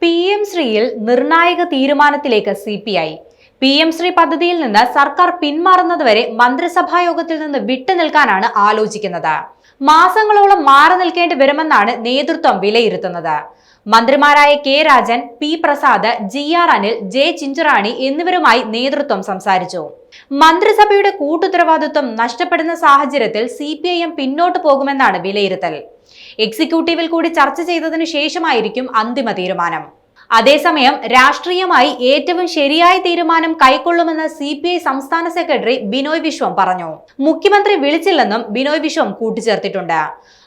PM ശ്രീയിൽ നിർണായക തീരുമാനത്തിലേക്ക് CPI. PM Shri പദ്ധതിയിൽ നിന്ന് സർക്കാർ പിന്മാറുന്നതുവരെ മന്ത്രിസഭാ യോഗത്തിൽ നിന്ന് വിട്ടുനിൽക്കാനാണ് ആലോചിക്കുന്നത്. മാസങ്ങളോളം മാറി നിൽക്കേണ്ടി വരുമെന്നാണ് നേതൃത്വം വിലയിരുത്തുന്നത്. മന്ത്രിമാരായ K Rajan, P Prasad, GR Anil, J Chinchu Rani എന്നിവരുമായി നേതൃത്വം സംസാരിച്ചു. മന്ത്രിസഭയുടെ കൂട്ടുത്തരവാദിത്വം നഷ്ടപ്പെടുന്ന സാഹചര്യത്തിൽ CPIM പിന്നോട്ട് പോകുമെന്നാണ് വിലയിരുത്തൽ. എക്സിക്യൂട്ടീവിൽ കൂടി ചർച്ച ചെയ്തതിനു ശേഷമായിരിക്കും അന്തിമ തീരുമാനം. അതേസമയം രാഷ്ട്രീയമായി ഏറ്റവും ശരിയായ തീരുമാനം കൈക്കൊള്ളുമെന്ന് CPI സംസ്ഥാന സെക്രട്ടറി ബിനോയ് വിശ്വം പറഞ്ഞു. മുഖ്യമന്ത്രി വിളിച്ചില്ലെന്നും ബിനോയ് വിശ്വം കൂട്ടിച്ചേർത്തിട്ടുണ്ട്.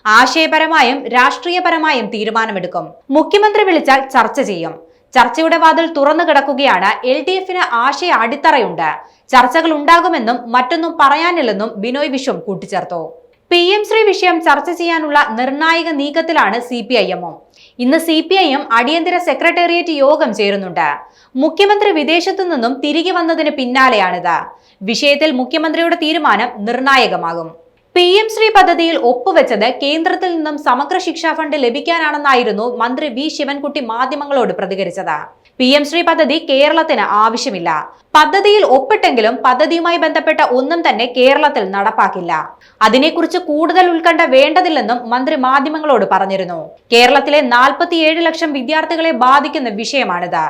ആശയപരമായും രാഷ്ട്രീയപരമായും തീരുമാനമെടുക്കും. മുഖ്യമന്ത്രി വിളിച്ചാൽ ചർച്ച ചെയ്യും. ചർച്ചയുടെ വാതിൽ തുറന്നു കിടക്കുകയാണ്. LDFന് ആശയ അടിത്തറയുണ്ട്. ചർച്ചകൾ ഉണ്ടാകുമെന്നും മറ്റൊന്നും പറയാനില്ലെന്നും ബിനോയ് വിശ്വം കൂട്ടിച്ചേർത്തു. PM ശ്രീ വിഷയം ചർച്ച ചെയ്യാനുള്ള നിർണായക നീക്കത്തിലാണ് CPIM. ഇന്ന് CPIM അടിയന്തര സെക്രട്ടേറിയറ്റ് യോഗം ചേരുന്നുണ്ട്. മുഖ്യമന്ത്രി വിദേശത്തു നിന്നും തിരികെ വന്നതിന് പിന്നാലെയാണിത്. വിഷയത്തിൽ മുഖ്യമന്ത്രിയുടെ തീരുമാനം നിർണായകമാകും. PM ശ്രീ പദ്ധതിയിൽ ഒപ്പുവെച്ചത് കേന്ദ്രത്തിൽ നിന്നും സമഗ്ര ശിക്ഷാ ഫണ്ട് ലഭിക്കാനാണെന്നായിരുന്നു മന്ത്രി V ശിവൻകുട്ടി മാധ്യമങ്ങളോട് പ്രതികരിച്ചത്. PM ശ്രീ പദ്ധതി കേരളത്തിന് ആവശ്യമില്ല. പദ്ധതിയിൽ ഒപ്പിട്ടെങ്കിലും പദ്ധതിയുമായി ബന്ധപ്പെട്ട ഒന്നും തന്നെ കേരളത്തിൽ നടപ്പാക്കില്ല. അതിനെക്കുറിച്ച് കൂടുതൽ ഉത്കണ്ഠ വേണ്ടതില്ലെന്നും മന്ത്രി മാധ്യമങ്ങളോട് പറഞ്ഞിരുന്നു. കേരളത്തിലെ 47 ലക്ഷം വിദ്യാർത്ഥികളെ ബാധിക്കുന്ന വിഷയമാണിത്.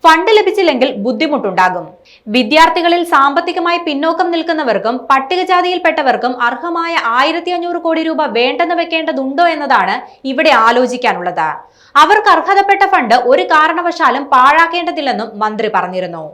ഫണ്ട് ലഭിച്ചില്ലെങ്കിൽ ബുദ്ധിമുട്ടുണ്ടാകും. വിദ്യാർത്ഥികളിൽ സാമ്പത്തികമായി പിന്നോക്കം നിൽക്കുന്നവർക്കും പട്ടികജാതിയിൽപ്പെട്ടവർക്കും അർഹമായ 1500 കോടി രൂപ വേണ്ടെന്ന് വെക്കേണ്ടതുണ്ടോ എന്നതാണ് ഇവിടെ ആലോചിക്കാനുള്ളത്. അവർക്ക് അർഹതപ്പെട്ട ഫണ്ട് ഒരു കാരണവശാലും പാഴാക്കേണ്ടതില്ലെന്നും മന്ത്രി പറഞ്ഞിരുന്നു.